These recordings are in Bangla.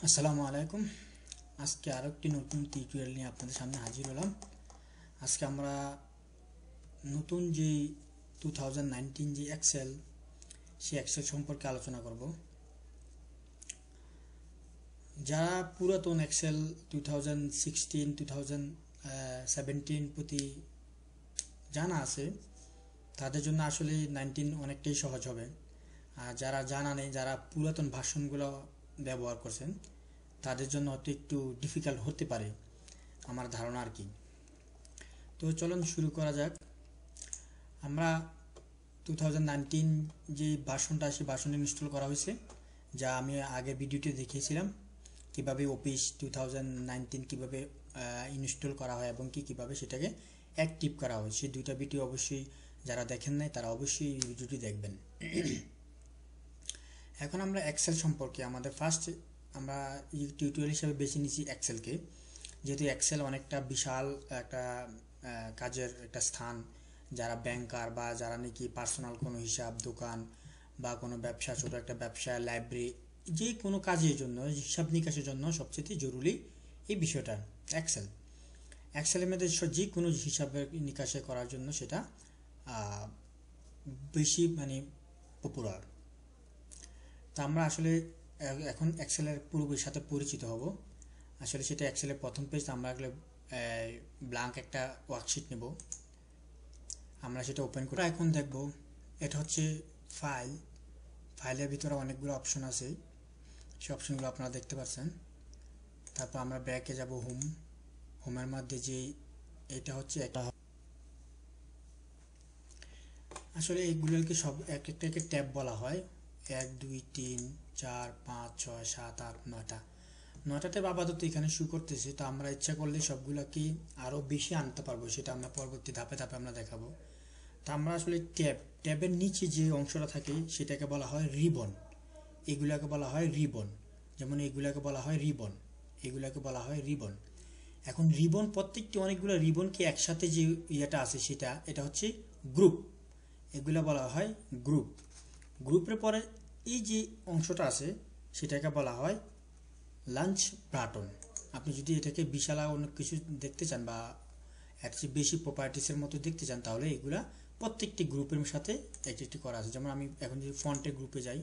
আসসালামু আলাইকুম। আজকে আরো একটি নতুন টিউটোরিয়াল নিয়ে আপনাদের সামনে হাজির হলাম। আজকে আমরা নতুন যে 2019 যে এক্সেল, সেই এক্সেল সম্পর্কে আলোচনা করব। যারা পুরাতন এক্সেল 2016 2017 প্রতি জানা আছে, তাদের জন্য আসলে 19 অনেকটাই সহজ হবে। আর যারা জানা নেই, যারা পুরাতন ভার্সনগুলো ব্যবহার করছেন, তাদের জন্য হয়তো একটু ডিফিকাল্ট হতে পারে আমার ধারণা আর কি। তো চলুন শুরু করা যাক। আমরা 2019 যে ভার্সনটা, সেই ভার্সন ইনস্টল করা হয়েছে, যা আমি আগে ভিডিওতে দেখিয়েছিলাম কিভাবে অফিস 2019 কিভাবে ইনস্টল করা হয় এবং কিভাবে সেটাকে অ্যাক্টিভ করা হয়। সেই দুইটা ভিডিও অবশ্যই যারা দেখেন নাই তারা অবশ্যই এই ভিডিওটি দেখবেন। এখন আমরা এক্সেল সম্পর্কে আমাদের ফার্স্ট আমরা টিউটোরিয়াল হিসেবে বেছে নিয়েছি এক্সেলকে, যেহেতু এক্সেল অনেকটা বিশাল একটা কাজের একটা স্থান। যারা ব্যাংকার বা যারা নাকি পার্সোনাল কোনো হিসাব, দোকান বা কোনো ব্যবসা, ছোটো একটা ব্যবসা, লাইব্রেরি, যে কোনো কাজের জন্য, হিসাব নিকাশের জন্য সবচেয়ে জরুরি এই বিষয়টা এক্সেল। এক্সেলের মধ্যে যে কোনো হিসাব নিকাশে করার জন্য সেটা বেশি পপুলার। তা আমরা আসলে এখন এক্সেলের পুরোপুরি সাথে পরিচিত হব। আসলে সেটা এক্সেলের প্রথম পেজ। আমরা আসলে ব্ল্যাঙ্ক একটা ওয়ার্কশিট নেব, আমরা সেটা ওপেন করে এখন দেখব। এটা হচ্ছে ফাইলের ভিতরে অনেকগুলো অপশন আছে, সেই অপশনগুলো আপনারা দেখতে পাচ্ছেন। তারপর আমরা ব্যাকে যাব, হোমের মধ্যে যে এটা হচ্ছে একটা, আসলে এইগুলোকে সব এক একটা ট্যাব বলা হয়। 1 2 3 4 5 6 7 8 9টা ট্যাব আপাতত এখানে শো করতেছে। তো আমরা ইচ্ছা করলে সবগুলোকে আরও বেশি আনতে পারবো, সেটা আমরা পরবর্তী ধাপে ধাপে আমরা দেখাবো। তা আমরা আসলে ট্যাবের নিচে যে অংশটা থাকে সেটাকে বলা হয় রিবন। এগুলাকে বলা হয় রিবন, যেমন এগুলাকে বলা হয় রিবন, এগুলাকে বলা হয় রিবন। এখন রিবন, প্রত্যেকটি অনেকগুলো রিবনকে একসাথে যে ইয়েটা আছে এটা হচ্ছে গ্রুপ। এগুলা বলা হয় গ্রুপ। গ্রুপের পরে এই যে অংশটা আছে সেটাকে বলা হয় লাঞ্চ বাটন। আপনি যদি এটাকে বিশাল অনেক কিছু দেখতে চান বা এর চেয়ে বেশি প্রপার্টিসের মতো দেখতে চান, তাহলে এগুলা প্রত্যেকটি গ্রুপের সাথে একটি করা আছে। যেমন আমি এখন যদি ফন্টের গ্রুপে যাই,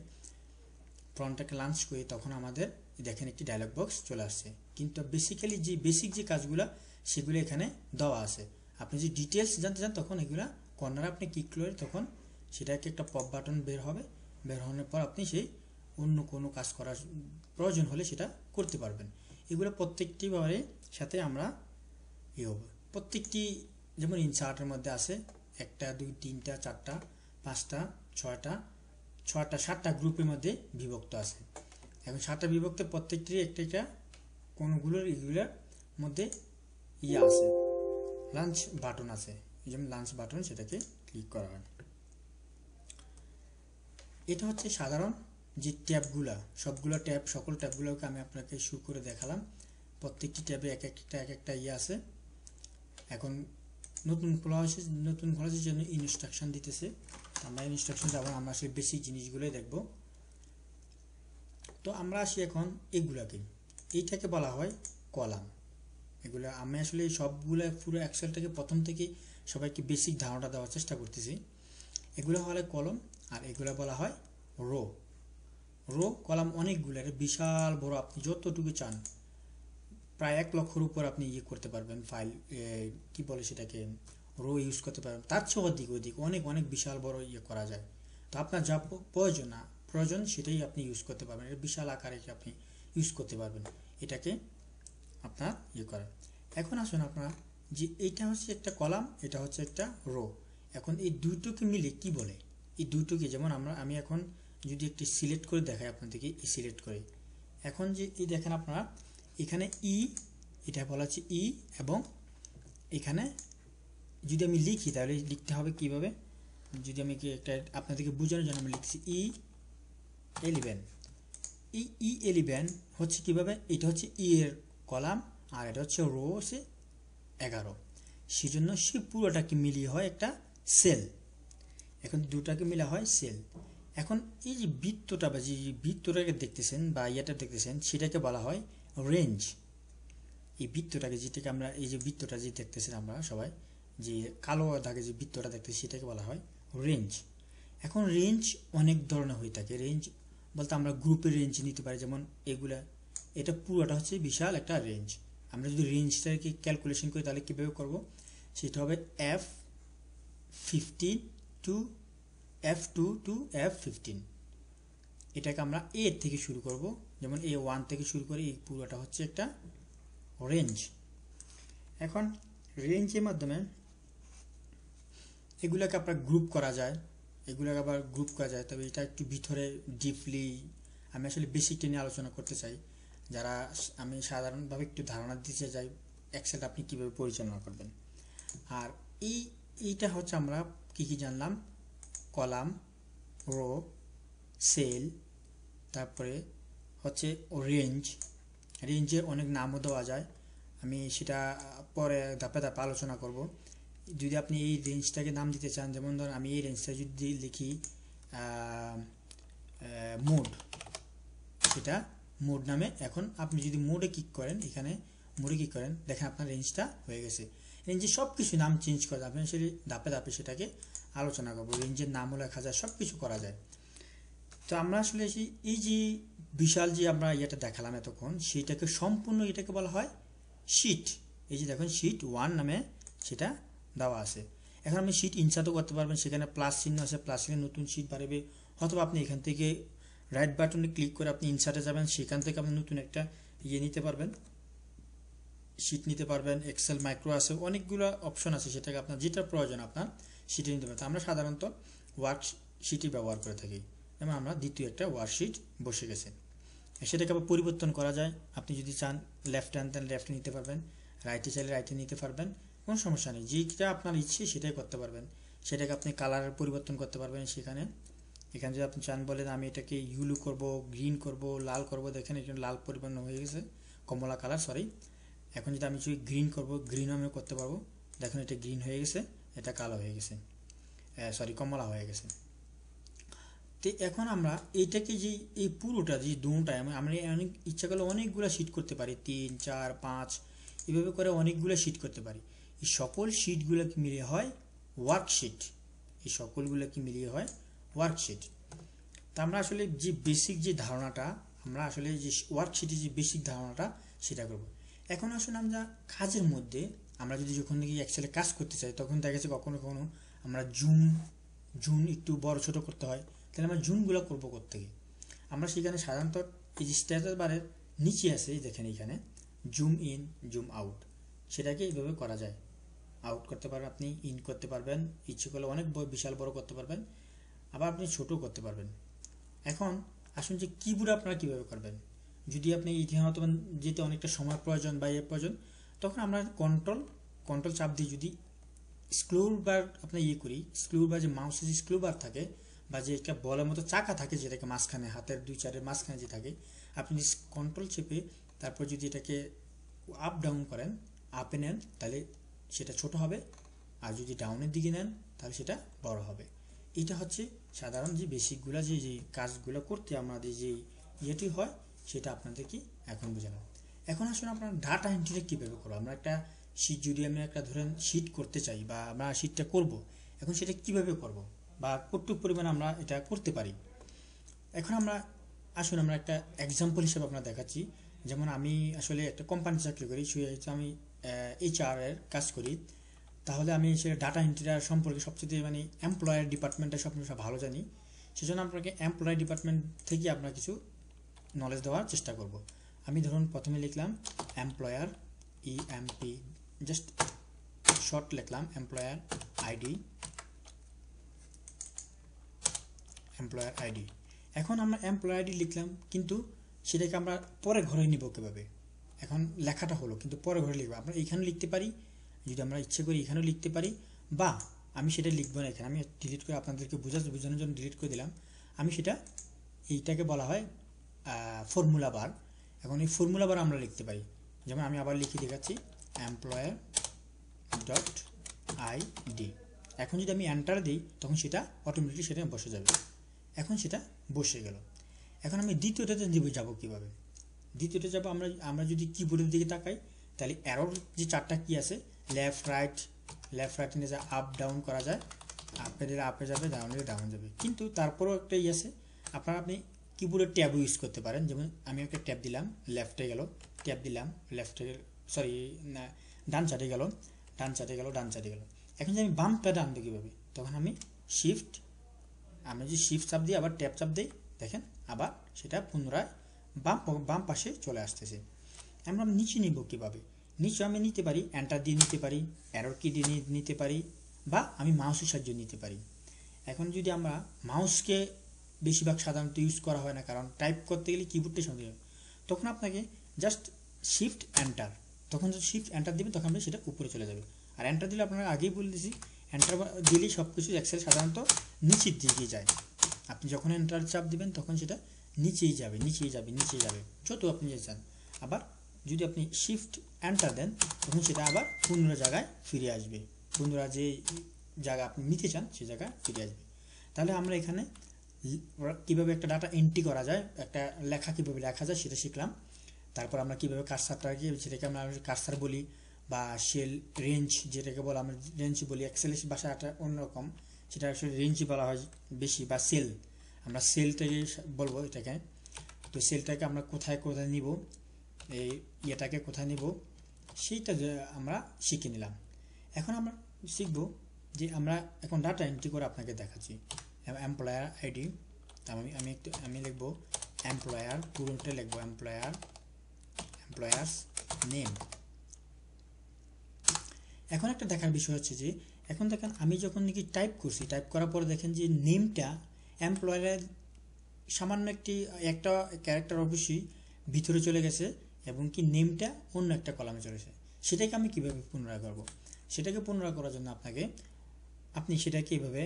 ফন্টটাকে লাঞ্চ করি, তখন আমাদের দেখেন একটি ডায়লগ বক্স চলে আসছে। কিন্তু বেসিক্যালি যে বেসিক যে কাজগুলো সেগুলো এখানে দেওয়া আছে। আপনি যদি ডিটেলস জানতে চান, তখন এগুলা কর্নারে আপনি ক্লিক করে তখন সেটাকে একটা পপ বাটন বের হবে। বের হওয়ার পর আপনি সেই অন্য কোনো কাজ করার প্রয়োজন হলে সেটা করতে পারবেন। এগুলো প্রত্যেকটি বারে সাথে আমরা হবে প্রত্যেকটি, যেমন ইনসার্টের মধ্যে আছে 1 2 3 4 5 6 7টা গ্রুপের মধ্যে বিভক্ত আছে। এখন 7টা বিভক্ত, প্রত্যেকটির একটা কোনগুলোর এগুলোর মধ্যে আছে, লাঞ্চ বাটন আছে। যেমন লাঞ্চ বাটন, সেটাকে ক্লিক করা হয়। এটা হচ্ছে সাধারণ যে ট্যাবগুলা, সবগুলো ট্যাব, সকল ট্যাবগুলোকে আমি আপনাকে শুরু করে দেখালাম। প্রত্যেকটি ট্যাবে এক একটা আছে। এখন নতুন খোলার জন্য ইনস্ট্রাকশন দিতেছে। আমরা ইনস্ট্রাকশন যাব, আমরা সেই বেসিক জিনিসগুলোই দেখব। তো আমরা আসি এখন এগুলাকে, এইটাকে বলা হয় কলাম। এগুলো আমি আসলে সবগুলো পুরো এক্সেলটাকে প্রথম থেকে সবাইকে বেসিক ধারণা দেওয়ার চেষ্টা করতেছি। এগুলো হলে কলম, আর এগুলো বলা হয় রো। কলাম অনেকগুলো, বিশাল বড়, আপনি যতটুকু চান, প্রায় 1 লক্ষের উপর আপনি করতে পারবেন। ফাইল কি বলে সেটাকে, রো ইউজ করতে পারবেন। তার চেয়ে অধিক অনেক বিশাল বড় করা যায়। তো আপনার যা প্রয়োজন সেটাই আপনি ইউজ করতে পারবেন। এটা বিশাল আকারে আপনি ইউজ করতে পারবেন, এটাকে আপনার করেন। এখন আসুন আপনার যে এইটা হচ্ছে একটা কলাম, এটা হচ্ছে একটা রো। এখন এই দুটোকে মিলে কি বলে, এই দুটোকে, যেমন আমি এখন যদি একটি সিলেক্ট করে দেখাই আপনাদেরকে, সিলেক্ট করে এখন যে এই দেখেন আপনারা এখানে এটা বলা হচ্ছে এবং এখানে যদি আমি লিখি, তাহলে লিখতে হবে কিভাবে, যদি আমি একটা আপনাদেরকে বোঝানোর জন্য আমি লিখছি E11। এই E11 হচ্ছে কিভাবে, এটা হচ্ছে এর কলাম, আর এটা হচ্ছে রো হচ্ছে 11। সেজন্য সে পুরোটাকে মিলিয়ে হয় একটা সেল। এখন দুটাকে মিলা হয় সেল। এখন এই যে বৃত্তটা বা যে বৃত্তটাকে দেখতেছেন বা ইয়েটা দেখতেছেন সেটাকে বলা হয় রেঞ্জ। এই বৃত্তটাকে যেটাকে আমরা এই যে বৃত্তটা যে দেখতেছেন আমরা সবাই যে কালো দাগে যে বৃত্তটা দেখতেছি সেটাকে বলা হয় রেঞ্জ। এখন রেঞ্জ অনেক ধরনের হয়ে থাকে। রেঞ্জ বলতে আমরা গ্রুপের রেঞ্জ নিতে পারি, যেমন এগুলা, এটা পুরোটা হচ্ছে বিশাল একটা রেঞ্জ। আমরা যদি রেঞ্জটাকে ক্যালকুলেশন করি তাহলে কীভাবে করব, সেটা হবে F15 two F2 two F15। এটাকে আমরা এ থেকে শুরু করব, যেমন A1 থেকে শুরু করে এই পুরোটা হচ্ছে একটা রেঞ্জ। এখন রেঞ্জের মাধ্যমে এগুলোকে আপনার গ্রুপ করা যায়, এগুলোকে আবার গ্রুপ করা যায়। তবে এটা একটু ভিতরে ডিপলি আমি আসলে বেসিকটা নিয়ে আলোচনা করতে চাই, যারা আমি সাধারণভাবে একটু ধারণা দিতে চাই এক্সেলটা আপনি কীভাবে পরিচালনা করবেন। আর এইটা হচ্ছে আমরা কি জানলাম, কলাম, রো, সেল, তারপরে হচ্ছে রেঞ্জ। রেঞ্জের অনেক নামও দেওয়া যায়, আমি সেটা পরে ধাপে ধাপে আলোচনা করব। যদি আপনি এই রেঞ্জটাকে নাম দিতে চান, যেমন ধরুন আমি এই রেঞ্জটা যদি লিখি মোড, সেটা মোড নামে। এখন আপনি যদি মোডে ক্লিক করেন, এখানে মোডে ক্লিক করেন, দেখেন আপনার রেঞ্জটা হয়ে গেছে। রেঞ্জে সব কিছু নাম চেঞ্জ করা যাবে, সেটা ধাপে ধাপে সেটাকে আলোচনা করবো। রেঞ্জের নামও লেখা যায়, সব কিছু করা যায়। তো আমরা আসলে এই যে বিশাল যে আমরা ইয়েটা দেখালাম এতক্ষণ, সেটাকে সম্পূর্ণ এটাকে বলা হয় শিট। এই যে দেখুন শিট 1 নামে সেটা দেওয়া আছে। এখন আপনি শিট ইনসার্টও করতে পারবেন, সেখানে প্লাস চিহ্ন আছে, প্লাস চিহ্নে নতুন শিট বাড়বে। অথবা আপনি এখান থেকে রাইট বাটনে ক্লিক করে আপনি ইনসার্টে যাবেন, সেখান থেকে আপনি নতুন একটা ইয়ে নিতে পারবেন, শিট নিতে পারবেন। এক্সেল মাইক্রো আছে, অনেকগুলো অপশন আছে, সেটাকে আপনার যেটা প্রয়োজন আপনার শিটে নিতে পারবেন। আমরা সাধারণত ওয়ার্কশিটই ব্যবহার করে থাকি, যেমন আমরা দ্বিতীয় একটা ওয়ার্কশিট বসে গেছে। সেটাকে আবার পরিবর্তন করা যায়, আপনি যদি চান লেফট হ্যান্ড দেন লেফটে নিতে পারবেন, রাইটে চাইলে রাইটে নিতে পারবেন, কোনো সমস্যা নেই। যেটা আপনার ইচ্ছে সেটাই করতে পারবেন। সেটাকে আপনি কালারের পরিবর্তন করতে পারবেন এখানে যদি আপনি চান বলেন আমি এটাকে ইউলু করব, গ্রিন করব, লাল করব, দেখেন এখানে লাল পরিবর্তন হয়ে গেছে, কমলা কালার সরি। এখন যদি আমি যদি গ্রিন করব, গ্রিন আমি করতে পারবো, দেখুন এটা গ্রিন হয়ে গেছে, এটা কালো হয়ে গেছে, সরি কমলা হয়ে গেছে। তো এখন আমরা এইটাকে যে এই পুরোটা যে দুটায় আমরা অনেক ইচ্ছা করলে অনেকগুলো শিট করতে পারি, 3, 4, 5 এভাবে করে অনেকগুলো শিট করতে পারি। এই সকল শিটগুলোকে মিলিয়ে হয় ওয়ার্কশিট। এই সকলগুলোকে মিলিয়ে হয় ওয়ার্কশিট। তা আমরা আসলে যে বেসিক যে ধারণাটা, আমরা আসলে যে ওয়ার্কশিটের যে বেসিক ধারণাটা সেটা করব। এখন আসলে আমরা কাজের মধ্যে আমরা যদি যখন থেকে এক্সেলে কাজ করতে চাই, তখন দেখা যাচ্ছে কখনো কখনো আমরা জুম একটু বড় ছোট করতে হয়। তাহলে আমরা জুমগুলো করবো কোত্থেকে? আমরা সেখানে সাধারণত এই যে স্ট্যাটাস বারের নিচে আছে, দেখেন এখানে জুম ইন জুম আউট, সেটাকে এইভাবে করা যায়। আউট করতে পারবেন আপনি, ইন করতে পারবেন, ইচ্ছে করলে অনেক বিশাল বড় করতে পারবেন, আবার আপনি ছোটও করতে পারবেন। এখন আসুন যে কিবোর্ড আপনারা কীভাবে করবেন। যদি আপনি ইতিহাস যেতে অনেকটা সময় প্রয়োজন বা প্রয়োজন, তখন আমরা কন্ট্রোল চাপ দিয়ে যদি স্ক্রল বার আপনার করি, স্ক্রল বার যে মাউসের যে স্ক্রল বার থাকে বা যে একটা বলের মতো চাকা থাকে, যেটাকে মাঝখানে হাতের 2-4 মাঝখানে যে থাকে, আপনি কন্ট্রোল চেপে তারপর যদি এটাকে আপ ডাউন করেন, আপে নেন, তাহলে সেটা ছোট হবে, আর যদি ডাউনের দিকে নেন তাহলে সেটা বড় হবে। এটা হচ্ছে সাধারণ যে বেসিকগুলো যে কাজগুলো করতে আমাদের যে ইয়েটি হয়, সেটা আপনাদেরকে এখন বোঝালাম। এখন আসলে আপনার ডাটা এন্ট্রিটা কীভাবে করবো। আমরা একটা শিট যদি আমি একটা ধরেন শিট করতে চাই বা আমরা শিটটা করব, এখন সেটা কিভাবে করব বা কতটুকু পরিমাণ আমরা এটা করতে পারি। এখন আমরা আসুন আমরা একটা এক্সাম্পল হিসেবে আপনার দেখাচ্ছি। যেমন আমি আসলে একটা কোম্পানি চাকরি করি, আমি HR এর কাজ করি, তাহলে আমি সেটা ডাটা এন্ট্রিটার সম্পর্কে সবচেয়ে মানে এমপ্লয়ার ডিপার্টমেন্টের সম্পর্কে ভালো জানি। সেজন্য আপনাকে এমপ্লয়ার ডিপার্টমেন্ট থেকে আপনার কিছু নলেজ দেওয়ার চেষ্টা করব। আমি ধরুন প্রথমে লিখলাম এমপ্লয়ার, EMP, জাস্ট শর্ট লিখলাম এমপ্লয়ার আইডি। এখন আমরা এমপ্লয়ার আইডি লিখলাম, কিন্তু সেটাকে আমরা পরে ঘরে নিব কীভাবে? এখন লেখাটা হলো, কিন্তু পরে ঘরে লিখবো। আমরা এখানে লিখতে পারি, যদি আমরা ইচ্ছে করি এখানেও লিখতে পারি, বা আমি সেটা লিখবো না, এখানে আমি ডিলিট করে আপনাদেরকে বোঝানোর জন্য ডিলিট করে দিলাম। আমি সেটা এইটাকে বলা হয় ফর্মুলা বার। এখন এই ফর্মুলা বার আমরা লিখতে পারি, যেমন আমি আবার লিখে দেখাচ্ছি employer.id। এখন যদি আমি এন্টার দিই, তখন সেটা অটোমেটিকলি সেটা বসে যাবে। এখন সেটা বসে গেল। এখন আমি দ্বিতীয়টাতে যাব কিভাবে? দ্বিতীয়টা যাব আমরা যদি কিবোর্ডের দিকে তাকাই তাহলে অ্যারোর যে চারটা কি আছে, লেফট রাইট নিয়ে যা আপ ডাউন করা যায়, আপে দিলে আপে যাবে, ডাউন দিলে ডাউন যাবে। কিন্তু তারপরেও একটা আছে, আপনি কিবোর্ডের ট্যাব ইউজ করতে পারেন। যেমন আমি একটা ট্যাব দিলাম, লেফটে গেল, ট্যাব দিলাম লেফটে, সরি না, ডান সাইডে গেল, ডান সাইডে গেল, ডান সাইডে গেল। এখন যে আমি বামটা টানবো কীভাবে? তখন আমি যদি শিফট চাপ দিই, আবার ট্যাব চাপ দিই, দেখেন আবার সেটা পুনরায় বাম পাশে চলে আসতেছে। আমরা নিচে নিব কিভাবে? নিচে আমি নিতে পারি এন্টার দিয়ে নিতে পারি, অ্যারোর কি দিয়ে নিতে পারি, বা আমি মাউসের সাহায্যে নিতে পারি। এখন যদি আমরা মাউসকে বেশিরভাগ সাধারণত ইউজ করা হয় না, কারণ টাইপ করতে গেলে কিবোর্ডটাই সঙ্গে, তখন আপনাকে জাস্ট শিফট এন্টার, তখন যদি শিফট এন্টার দিবে তখন সেটা উপরে চলে যাবে। আর এন্টার দিলে আপনারা আগেই বলে দিয়েছি, এন্টার দিলেই সব কিছু এক্সেল সাধারণত নিচের দিকে যায়। আপনি যখন এন্টার চাপ দিবেন তখন সেটা নিচেই যাবে, নিচেই যাবে, নিচেই যাবে, যত আপনি যে চান। আবার যদি আপনি শিফট এন্টার দেন তখন সেটা আবার পুনরায় জায়গায় ফিরে আসবে, পুনরায় যে জায়গা আপনি নিতে চান সেই জায়গায় ফিরে আসবে। তাহলে আমরা এখানে কিভাবে একটা ডাটা এন্ট্রি করা যায়, একটা লেখা কিভাবে লেখা যায় সেটা শিখলাম। তারপর আমরা কিভাবে কার্সারটাকে, সেটাকে আমরা কার্সার বলি, বা সেল রেঞ্জ, যেটাকে বলে আমরা রেঞ্জ বলি, এক্সেলের ভাষাটা অন্যরকম, সেটা আসলে রেঞ্জ বলা হয় বেশি, বা সেল, আমরা সেলটাকে বলবো এটাকে। তো সেলটাকে আমরা কোথায় কোথায় নিব, এই ইয়েটাকে কোথায় নিব, সেইটা আমরা শিখে নিলাম। এখন আমরা শিখব যে আমরা এখন ডাটা এন্ট্রি করে আপনাকে দেখাচ্ছি। এমপ্লয়ার আইডি, আমি লিখব এমপ্লয়ার, পুরোটা লিখব এমপ্লয়ার্স নেম। এখন একটা দেখার বিষয় হচ্ছে যে এখন দেখেন আমি যখন নাকি টাইপ করছি, টাইপ করার পরে দেখেন যে নেমটা এমপ্লয়ারের সামান্য একটা ক্যারেক্টার অবশ্যই ভিতরে চলে গেছে, এবং কি নেমটা অন্য একটা কলামে চলে গেছে। সেটাকে আমি কিভাবে পুনরায় করব? সেটাকে পুনরায় করার জন্য আপনি সেটাকে এইভাবে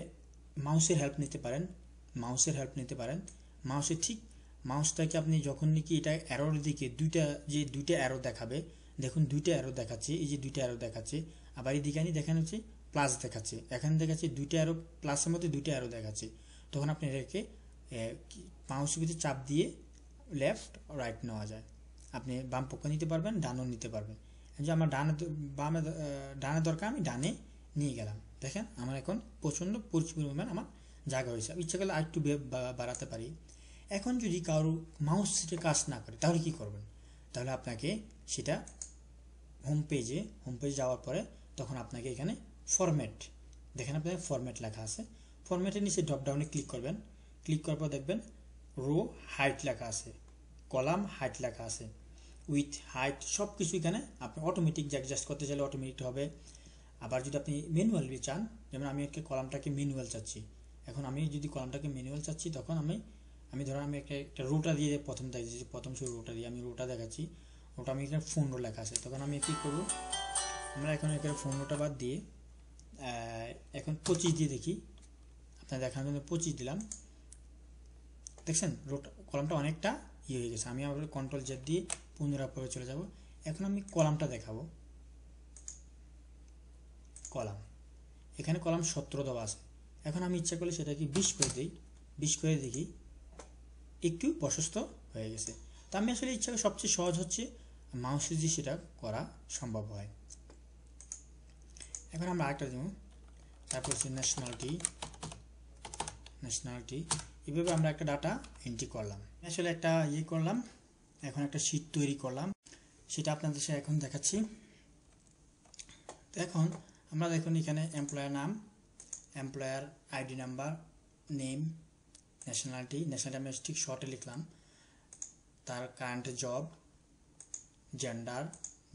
মাউসের হেল্প নিতে পারেন, মাউসটাকে আপনি যখন নাকি এটা অ্যারোর দিকে দুইটা অ্যারো দেখাবে, দেখুন দুইটা অ্যারো দেখাচ্ছে, এই যে দুইটা অ্যারো দেখাচ্ছে, আবার এই দিকে দেখেন হচ্ছে প্লাস দেখাচ্ছে, এখানে দেখাচ্ছে দুইটা অ্যারো, প্লাসের মধ্যে দুইটা অ্যারো দেখাচ্ছে। তখন আপনি এটাকে মাউসের ভিতরে চাপ দিয়ে লেফট রাইট নেওয়া যায়। আপনি বাম পক্ষ নিতে পারবেন, ডানও নিতে পারবেন। যে আমার ডানে দরকার, আমি ডানে নিয়ে গেলাম। দেখেন আমার এখন প্রচণ্ড পরিমাণ আমার জায়গা হয়েছে। ইচ্ছা করলে আর একটু বাড়াতে পারি। এখন যদি কারো মাউস সেটা কাজ না করে তাহলে কি করবেন? তাহলে আপনাকে সেটা হোম পেজে যাওয়ার পরে তখন আপনাকে এখানে ফরম্যাট, দেখেন আপনার ফরম্যাট লেখা আছে, ফরম্যাটের নিচে ড্রপ ডাউনে ক্লিক করবেন। ক্লিক করার পর দেখবেন রো হাইট লেখা আছে, কলাম হাইট লেখা আছে, উইথ হাইট সব কিছু এখানে আপনি অটোমেটিক অ্যাডজাস্ট করতে চাইলে অটোমেটিক হবে। আবার যদি আপনি ম্যানুয়ালি চান, যেমন আমি একটা কলামটাকে ম্যানুয়াল চাচ্ছি, এখন আমি যদি কলামটাকে ম্যানুয়াল চাচ্ছি তখন আমি ধরো আমি একটা রোটা দিয়ে প্রথম শুরু রোটা দিয়ে আমি রোটা দেখাচ্ছি, ওটা আমি এখানে ফোন রো লেখা আছে, তখন আমি কী করবো, আমরা এখন এখানে ফোন রোটা বাদ দিয়ে এখন 25 দিয়ে দেখি, আপনার দেখানোর জন্য 25 দিলাম। দেখছেন কলামটা অনেকটা হয়ে গেছে। আমি আবার কন্ট্রোল জেড দিয়ে পুনরায় চলে যাব। এখন আমি কলামটা দেখাবো, কলাম, এখানে কলাম 17 দেওয়া আছে। এখন আমি ইচ্ছা করলে সেটাকে 20 করে দিই, 20 করে দেখি একটু প্রশস্ত হয়ে গেছে। তো আমি আসলে ইচ্ছা করি সবচেয়ে সহজ হচ্ছে মাউসে দিয়ে সেটা করা সম্ভব হয়। এখন আমরা আরেকটা দেব, তারপর হচ্ছে ন্যাশনালিটি, এভাবে আমরা একটা ডাটা এন্ট্রি করলাম। আসলে একটা করলাম, এখন একটা শীট তৈরি করলাম, সেটা আপনাদের সাথে এখন দেখাচ্ছি। তো এখন আমরা দেখুন এখানে এমপ্লয়ার নাম, employer ID number, name, nationality আমি ঠিক শর্টে লিখলাম, তার current job, gender,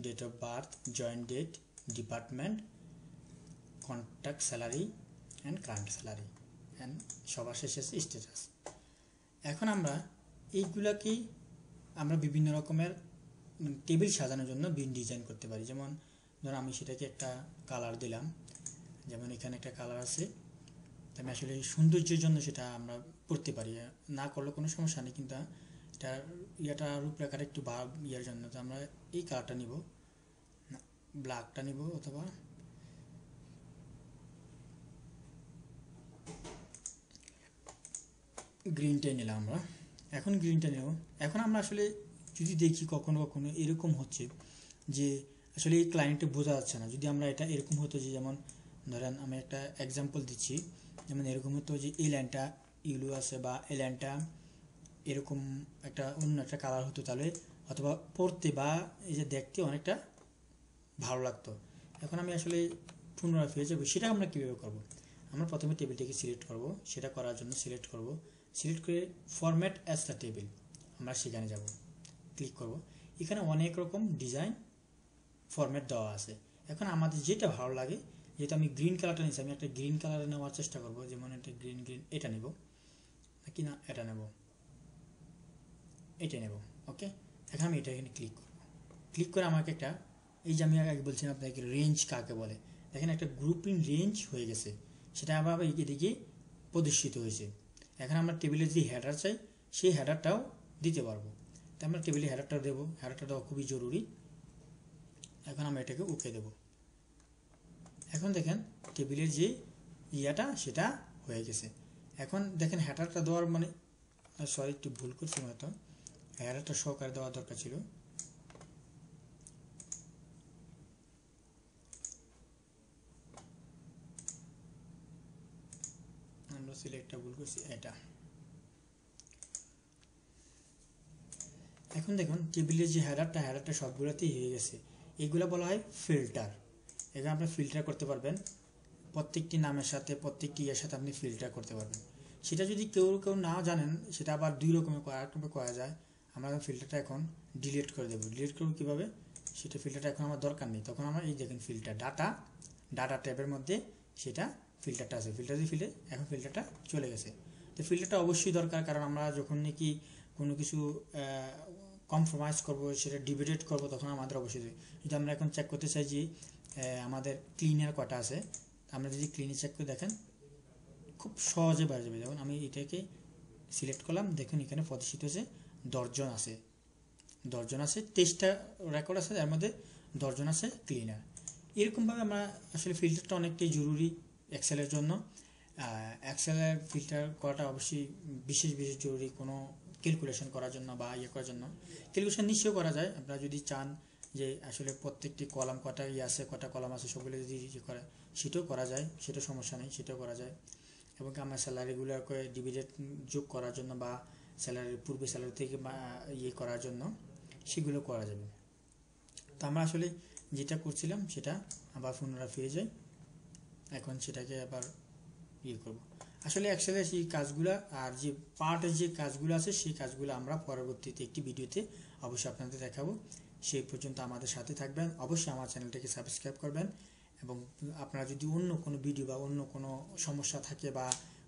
date of birth, join date, department, contact salary and current salary, and সবার শেষে আছে স্ট্যাটাস। এখন আমরা এইগুলাকেই আমরা বিভিন্ন রকমের টেবিল সাজানোর জন্য ডিজাইন করতে পারি। যেমন ধরুন আমি সেটাকে একটা কালার দিলাম, যেমন এখানে একটা কালার আছে, আমি আসলে সৌন্দর্যের জন্য সেটা আমরা করতে পারি, না করলে কোনো সমস্যা নেই, কিন্তু এটা রূপরেখার একটু ইয়ের জন্য তো আমরা এই কালারটা নিব, ব্ল্যাকটা নিব, অথবা গ্রিনটাই নিলাম আমরা। এখন গ্রিনটা নেব। এখন আমরা আসলে যদি দেখি কখনো কখনো এরকম হচ্ছে যে আসলে এই ক্লায়েন্টে বোঝা যাচ্ছে না। যদি আমরা এটা এরকম হতো যে, যেমন ধরেন আমি একটা এক্সাম্পল দিচ্ছি, যেমন এরকম হতো যে এই লাইনটা ইউলো আছে বা এই লাইনটা এরকম একটা অন্য একটা কালার হতো, তাহলে অথবা পড়তে বা এই যে দেখতে অনেকটা ভালো লাগতো। এখন আমি আসলে পুনরায় ফিরে যাবো। সেটা আমরা কীভাবে করব? আমরা প্রথমে টেবিলটাকে সিলেক্ট করব। সেটা করার জন্য সিলেক্ট করব, সিলেক্ট করে ফরম্যাট অ্যাজ দ্য টেবিল আমরা সেখানে যাব, ক্লিক করব। এখানে অনেক রকম ডিজাইন ফরম্যাট দেওয়া আছে। এখন আমাদের যেটা ভালো লাগে, যেহেতু আমি গ্রিন কালারটা নিচ্ছি, আমি একটা গ্রিন কালারে নেওয়ার চেষ্টা করব। যেমন এটা গ্রিন এটা নেব নাকি না এটা নেব, এটা নেব। ওকে, এখন আমি এটা এখানে ক্লিক করব। ক্লিক করে আমাকে একটা, এই যে আমি আগে বলছিলাম আপনাকে রেঞ্জ কাকে বলে, দেখেন একটা গ্রুপিং রেঞ্জ হয়ে গেছে, সেটা আবার এদিকে প্রদর্শিত হয়েছে। এখন আমরা টেবিলে যদি হেডার চাই, সেই হেডারটাও দিতে পারবো। তাই আমরা টেবিলে হেডারটা দেবো, হেডারটা দেওয়া খুবই জরুরি। এখন আমরা এটাকে ওকে দেব। এখন দেখেন টেবিলের যে ইয়াটা সেটা হয়ে গেছে। এখন দেখেন হেডারটা দেওয়ার মানে, সরি একটু ভুল করছি, হয়তো হেডারটা সহকারে দেওয়া দরকার ছিল। আমরা সিলেক্টটা ভুল করছি, এটা। এখন দেখুন টেবিলের যে হেডারটা সবগুলোতেই হয়ে গেছে। এগুলো বলা হয় ফিল্টার। এখানে আপনি ফিল্টার করতে পারবেন, প্রত্যেকটি নামের সাথে প্রত্যেকটি ইয়ের সাথে আপনি ফিল্টার করতে পারবেন। সেটা যদি কেউ না জানেন, সেটা আবার দুই রকমের করা যায়। আমরা ফিল্টারটা এখন ডিলিট করে দেবো। ডিলিট করবো কীভাবে, সেটা ফিল্টারটা এখন আমার দরকার নেই। তখন আমরা এই দেখেন ফিল্টার ডাটা ট্যাবের মধ্যে সেটা ফিল্টারটা আছে, এখন ফিল্টারটা চলে গেছে। তো ফিল্টারটা অবশ্যই দরকার, কারণ আমরা যখন নাকি কোনো কিছু কম্প্রোমাইজ করবো, সেটা ডিবেট করবো, তখন আমাদের অবশ্যই। যদি আমরা এখন চেক করতে চাই যে আমাদের ক্লিনার কটা আছে, আমরা যদি ক্লিনে চেক করে দেখেন খুব সহজে বেড়ে যাবে। যেমন আমি এটাকে সিলেক্ট করলাম, দেখুন এখানে প্রদর্শিত হয়েছে 10 জন আছে, 23টা রেকর্ড আছে, এর মধ্যে 10 জন আছে ক্লিনার। এরকমভাবে আমরা আসলে ফিল্টারটা অনেকটাই জরুরি এক্সেলের জন্য। এক্সেলের ফিল্টার করাটা অবশ্যই বিশেষ জরুরি, কোনো ক্যালকুলেশন করার জন্য বা করার জন্য। ক্যালকুলেশন নিশ্চয়ই করা যায়, আপনারা যদি চান যে আসলে প্রত্যেকটি কলাম কটা আছে, কটা কলাম আছে, সবগুলো যদি করে সেটাও করা যায়, সেটা সমস্যা নেই, সেটাও করা যায়। এবং আমার স্যালারিগুলোকে ডিভিডেড যোগ করার জন্য বা পূর্বে স্যালারি থেকে করার জন্য সেগুলো করা যাবে। তো আমরা আসলে যেটা করছিলাম সেটা আবার পুনরায় ফিরে যাই। এখন সেটাকে আবার করব। আসলে এক্সেলের সেই কাজগুলো আর যে পার্টের যে কাজগুলো আছে, সেই কাজগুলো আমরা পরবর্তীতে একটি ভিডিওতে অবশ্যই আপনাদের দেখাবো। সেই পর্যন্ত আমাদের সাথে থাকবেন। অবশ্যই আমার চ্যানেলটাকে সাবস্ক্রাইব করবেন, এবং আপনারা যদি অন্য কোনো ভিডিও বা অন্য কোনো সমস্যা থাকে বা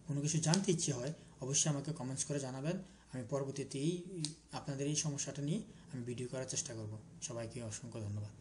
কোনো কিছু জানতে ইচ্ছে হয়, অবশ্যই আমাকে কমেন্টস করে জানাবেন। আমি পরবর্তীতে আপনাদের এই সমস্যাটা নিয়ে আমি ভিডিও করার চেষ্টা করব। সবাইকে অসংখ্য ধন্যবাদ।